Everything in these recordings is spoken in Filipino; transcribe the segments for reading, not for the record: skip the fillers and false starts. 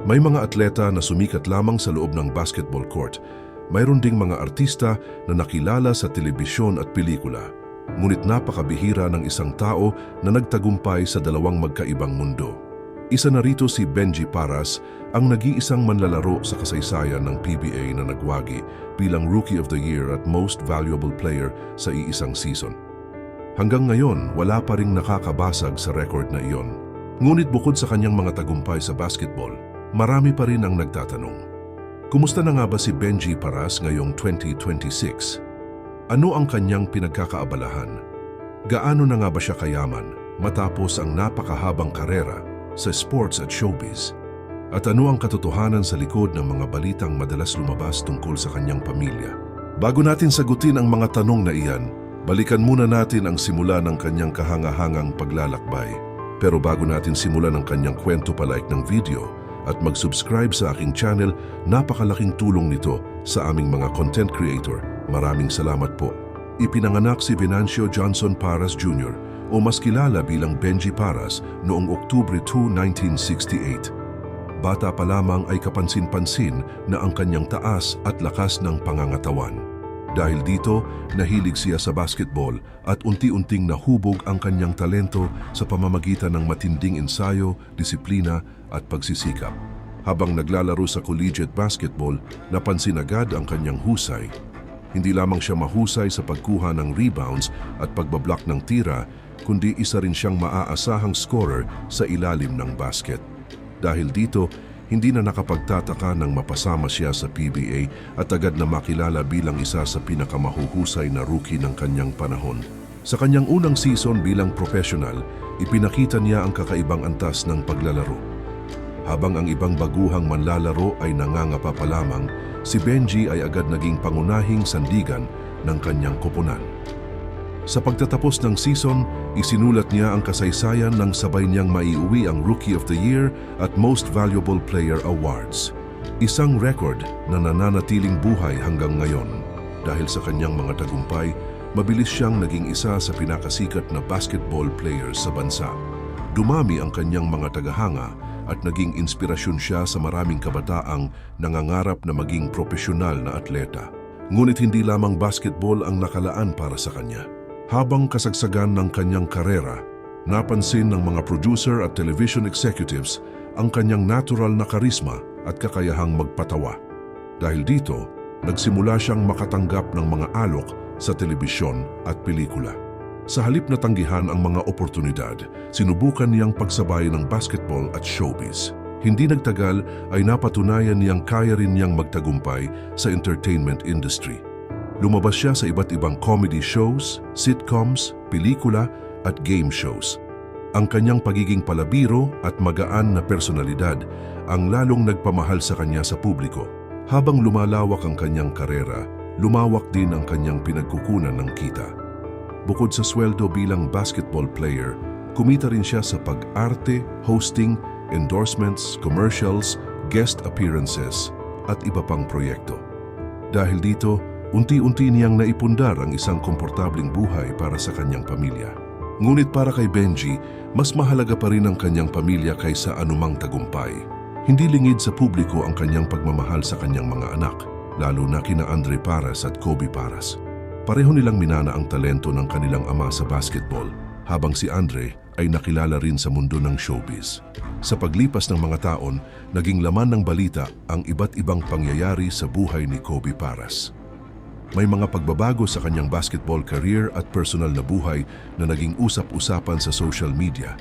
May mga atleta na sumikat lamang sa loob ng basketball court. Mayroon ding mga artista na nakilala sa telebisyon at pelikula. Ngunit napakabihira ng isang tao na nagtagumpay sa dalawang magkaibang mundo. Isa na rito si Benji Paras, ang nag-iisang manlalaro sa kasaysayan ng PBA na nagwagi bilang Rookie of the Year at Most Valuable Player sa iisang season. Hanggang ngayon, wala pa ring nakakabasag sa record na iyon. Ngunit bukod sa kanyang mga tagumpay sa basketball, marami pa rin ang nagtatanong. Kumusta na nga ba si Benji Paras ngayong 2026? Ano ang kanyang pinagkakaabalahan? Gaano na nga ba siya kayaman matapos ang napakahabang karera sa sports at showbiz? At ano ang katotohanan sa likod ng mga balitang madalas lumabas tungkol sa kanyang pamilya? Bago natin sagutin ang mga tanong na iyan, balikan muna natin ang simula ng kanyang kahangahangang paglalakbay. Pero bago natin simulan ang kanyang kwento, palike ng video at mag-subscribe sa aking channel, napakalaking tulong nito sa aming mga content creator. Maraming salamat po. Ipinanganak si Venancio Johnson Paras Jr. o mas kilala bilang Benji Paras noong Oktubre 2, 1968. Bata pa lamang ay kapansin-pansin na ang kanyang taas at lakas ng pangangatawan. Dahil dito, nahilig siya sa basketball at unti-unting nahubog ang kanyang talento sa pamamagitan ng matinding ensayo, disiplina at pagsisikap. Habang naglalaro sa collegiate basketball, napansin agad ang kanyang husay. Hindi lamang siya mahusay sa pagkuha ng rebounds at pagbablock ng tira, kundi isa rin siyang maaasahang scorer sa ilalim ng basket. Dahil dito, hindi na nakapagtataka nang mapasama siya sa PBA at agad na makilala bilang isa sa pinakamahuhusay na rookie ng kanyang panahon. Sa kanyang unang season bilang professional, ipinakita niya ang kakaibang antas ng paglalaro. Habang ang ibang baguhang manlalaro ay nangangapa pa lamang, si Benji ay agad naging pangunahing sandigan ng kanyang koponan. Sa pagtatapos ng season, isinulat niya ang kasaysayan ng sabay niyang maiuwi ang Rookie of the Year at Most Valuable Player Awards. Isang record na nananatiling buhay hanggang ngayon. Dahil sa kanyang mga tagumpay, mabilis siyang naging isa sa pinakasikat na basketball players sa bansa. Dumami ang kanyang mga tagahanga at naging inspirasyon siya sa maraming kabataang nangangarap na maging profesional na atleta. Ngunit hindi lamang basketball ang nakalaan para sa kanya. Habang kasagsagan ng kanyang karera, napansin ng mga producer at television executives ang kanyang natural na karisma at kakayahang magpatawa. Dahil dito, nagsimula siyang makatanggap ng mga alok sa telebisyon at pelikula. Sa halip na tanggihan ang mga oportunidad, sinubukan niyang pagsabay ng basketball at showbiz. Hindi nagtagal ay napatunayan niyang kaya rin niyang magtagumpay sa entertainment industry. Lumabas siya sa iba't ibang comedy shows, sitcoms, pelikula at game shows. Ang kanyang pagiging palabiro at magaan na personalidad ang lalong nagpamahal sa kanya sa publiko. Habang lumalawak ang kanyang karera, lumawak din ang kanyang pinagkukunan ng kita. Bukod sa sweldo bilang basketball player, kumita rin siya sa pag-arte, hosting, endorsements, commercials, guest appearances at iba pang proyekto. Dahil dito, unti-unti niyang naipundar ang isang komportabling buhay para sa kanyang pamilya. Ngunit para kay Benji, mas mahalaga pa rin ang kanyang pamilya kaysa anumang tagumpay. Hindi lingid sa publiko ang kanyang pagmamahal sa kanyang mga anak, lalo na kina Andre Paras at Kobe Paras. Pareho nilang minana ang talento ng kanilang ama sa basketball, habang si Andre ay nakilala rin sa mundo ng showbiz. Sa paglipas ng mga taon, naging laman ng balita ang iba't ibang pangyayari sa buhay ni Kobe Paras. May mga pagbabago sa kanyang basketball career at personal na buhay na naging usap-usapan sa social media.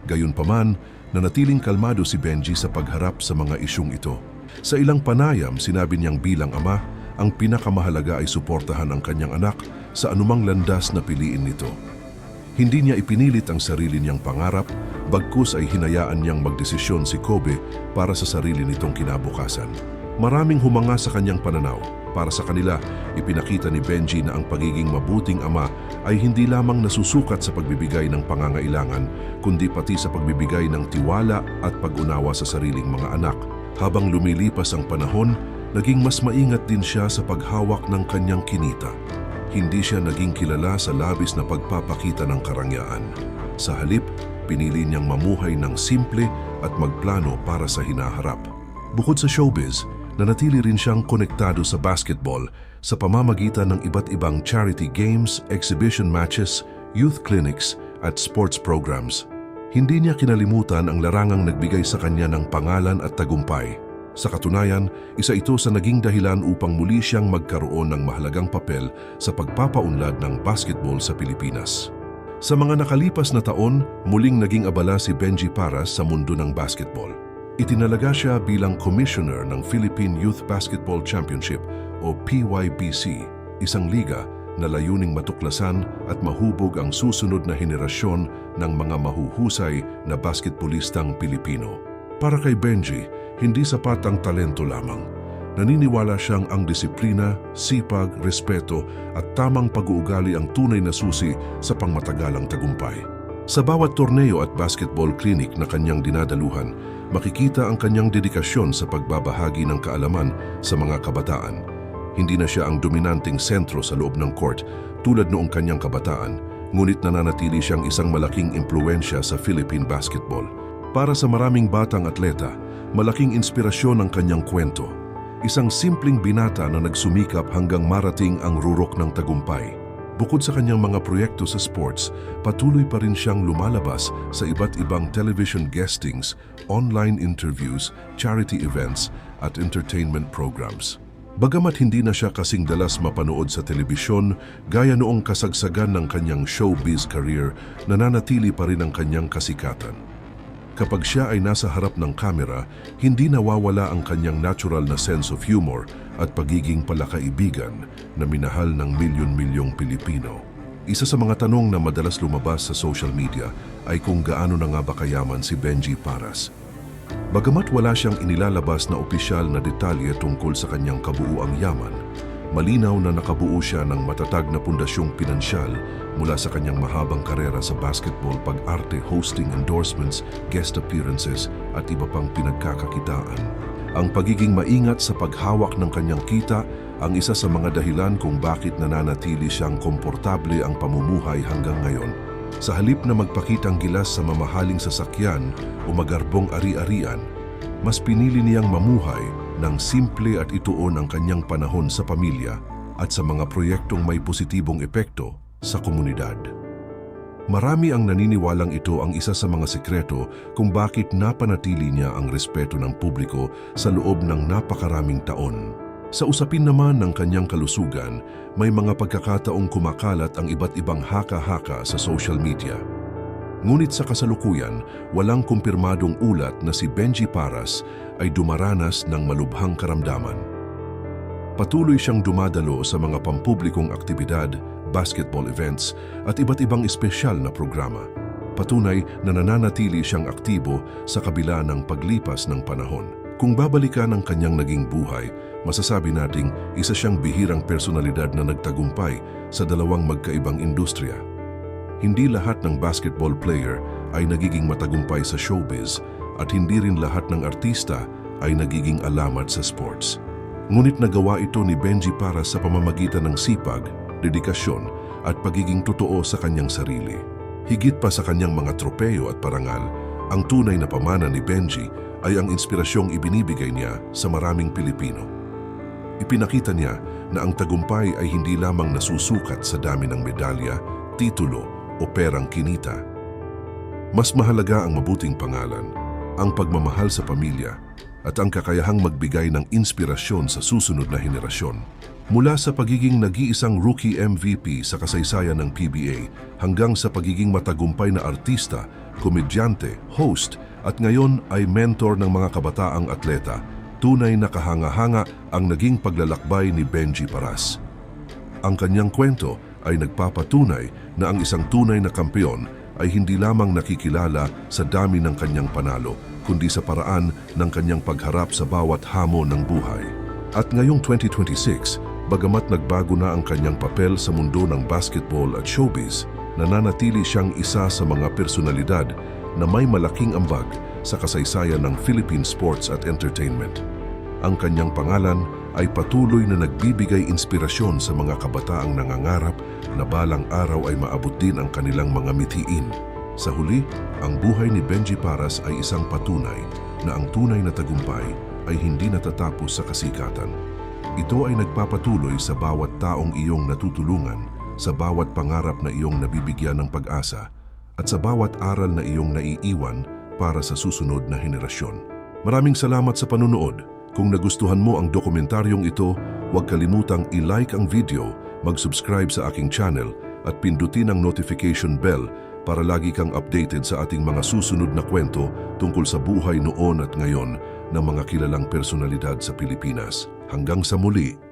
Gayunpaman, nanatiling kalmado si Benji sa pagharap sa mga isyung ito. Sa ilang panayam, sinabi niyang bilang ama, ang pinakamahalaga ay suportahan ang kanyang anak sa anumang landas na piliin nito. Hindi niya ipinilit ang sarili niyang pangarap, bagkus ay hinayaan niyang magdesisyon si Kobe para sa sarili nitong kinabukasan. Maraming humanga sa kanyang pananaw. Para sa kanila, ipinakita ni Benji na ang pagiging mabuting ama ay hindi lamang nasusukat sa pagbibigay ng pangangailangan, kundi pati sa pagbibigay ng tiwala at pag-unawa sa sariling mga anak. Habang lumilipas ang panahon, naging mas maingat din siya sa paghawak ng kanyang kinita. Hindi siya naging kilala sa labis na pagpapakita ng karangyaan. Sa halip, pinili niyang mamuhay ng simple at magplano para sa hinaharap. Bukod sa showbiz, nanatili rin siyang konektado sa basketball sa pamamagitan ng iba't ibang charity games, exhibition matches, youth clinics at sports programs. Hindi niya kinalimutan ang larangang nagbigay sa kanya ng pangalan at tagumpay. Sa katunayan, isa ito sa naging dahilan upang muli siyang magkaroon ng mahalagang papel sa pagpapaunlad ng basketball sa Pilipinas. Sa mga nakalipas na taon, muling naging abala si Benji Paras sa mundo ng basketball. Itinalaga siya bilang commissioner ng Philippine Youth Basketball Championship o PYBC, isang liga na layuning matuklasan at mahubog ang susunod na henerasyon ng mga mahuhusay na basketballistang Pilipino. Para kay Benji, hindi sapat ang talento lamang. Naniniwala siyang ang disiplina, sipag, respeto at tamang pag-uugali ang tunay na susi sa pangmatagalang tagumpay. Sa bawat torneo at basketball clinic na kanyang dinadaluhan, makikita ang kanyang dedikasyon sa pagbabahagi ng kaalaman sa mga kabataan. Hindi na siya ang dominanting sentro sa loob ng court tulad noong kanyang kabataan, ngunit nananatili siyang isang malaking impluensya sa Philippine basketball. Para sa maraming batang atleta, malaking inspirasyon ang kanyang kwento. Isang simpleng binata na nagsumikap hanggang marating ang rurok ng tagumpay. Bukod sa kanyang mga proyekto sa sports, patuloy pa rin siyang lumalabas sa iba't ibang television guestings, online interviews, charity events at entertainment programs. Bagamat hindi na siya kasing dalas mapanood sa telebisyon, gaya noong kasagsagan ng kanyang showbiz career, nananatili pa rin ang kanyang kasikatan. Kapag siya ay nasa harap ng kamera, hindi nawawala ang kanyang natural na sense of humor at pagiging palakaibigan na minahal ng milyon-milyong Pilipino. Isa sa mga tanong na madalas lumabas sa social media ay kung gaano na nga ba kayaman si Benji Paras. Bagamat wala siyang inilalabas na opisyal na detalye tungkol sa kanyang kabuuang yaman, malinaw na nakabuo siya ng matatag na pundasyong pinansyal mula sa kanyang mahabang karera sa basketball, pag-arte, hosting, endorsements, guest appearances at iba pang pinagkakakitaan. Ang pagiging maingat sa paghawak ng kanyang kita ang isa sa mga dahilan kung bakit nananatili siyang komportable ang pamumuhay hanggang ngayon. Sa halip na magpakitang gilas sa mamahaling sasakyan o magarbong ari-arian, mas pinili niyang mamuhay ng simple at ituon ang kanyang panahon sa pamilya at sa mga proyektong may positibong epekto sa komunidad. Marami ang naniniwalang ito ang isa sa mga sikreto kung bakit napanatili niya ang respeto ng publiko sa loob ng napakaraming taon. Sa usapin naman ng kanyang kalusugan, may mga pagkakataong kumakalat ang iba't ibang haka-haka sa social media. Ngunit sa kasalukuyan, walang kumpirmadong ulat na si Benji Paras ay dumaranas ng malubhang karamdaman. Patuloy siyang dumadalo sa mga pampublikong aktibidad, basketball events at iba't ibang espesyal na programa. Patunay na nananatili siyang aktibo sa kabila ng paglipas ng panahon. Kung babalikan ang kanyang naging buhay, masasabi nating isa siyang bihirang personalidad na nagtagumpay sa dalawang magkaibang industriya. Hindi lahat ng basketball player ay nagiging matagumpay sa showbiz at hindi rin lahat ng artista ay nagiging alamat sa sports. Ngunit nagawa ito ni Benji Paras sa pamamagitan ng sipag, dedikasyon at pagiging totoo sa kanyang sarili. Higit pa sa kanyang mga tropeyo at parangal, ang tunay na pamana ni Benji ay ang inspirasyong ibinibigay niya sa maraming Pilipino. Ipinakita niya na ang tagumpay ay hindi lamang nasusukat sa dami ng medalya, titulo o perang kinita. Mas mahalaga ang mabuting pangalan, ang pagmamahal sa pamilya at ang kakayahang magbigay ng inspirasyon sa susunod na henerasyon. Mula sa pagiging nag-iisang rookie MVP sa kasaysayan ng PBA hanggang sa pagiging matagumpay na artista, komedyante, host at ngayon ay mentor ng mga kabataang atleta, tunay na kahanga-hanga ang naging paglalakbay ni Benji Paras. Ang kanyang kwento ay nagpapatunay na ang isang tunay na kampeon ay hindi lamang nakikilala sa dami ng kanyang panalo, kundi sa paraan ng kanyang pagharap sa bawat hamon ng buhay. At ngayong 2026, bagamat nagbago na ang kanyang papel sa mundo ng basketball at showbiz, nananatili siyang isa sa mga personalidad na may malaking ambag sa kasaysayan ng Philippine sports at entertainment. Ang kanyang pangalan ay patuloy na nagbibigay inspirasyon sa mga kabataang nangangarap na balang araw ay maabot din ang kanilang mga mithiin. Sa huli, ang buhay ni Benji Paras ay isang patunay na ang tunay na tagumpay ay hindi natatapos sa kasikatan. Ito ay nagpapatuloy sa bawat taong iyong natutulungan, sa bawat pangarap na iyong nabibigyan ng pag-asa, at sa bawat aral na iyong naiiwan para sa susunod na henerasyon. Maraming salamat sa panunood. Kung nagustuhan mo ang dokumentaryong ito, huwag kalimutang i-like ang video, mag-subscribe sa aking channel at pindutin ang notification bell para lagi kang updated sa ating mga susunod na kwento tungkol sa buhay noon at ngayon ng mga kilalang personalidad sa Pilipinas. Hanggang sa muli!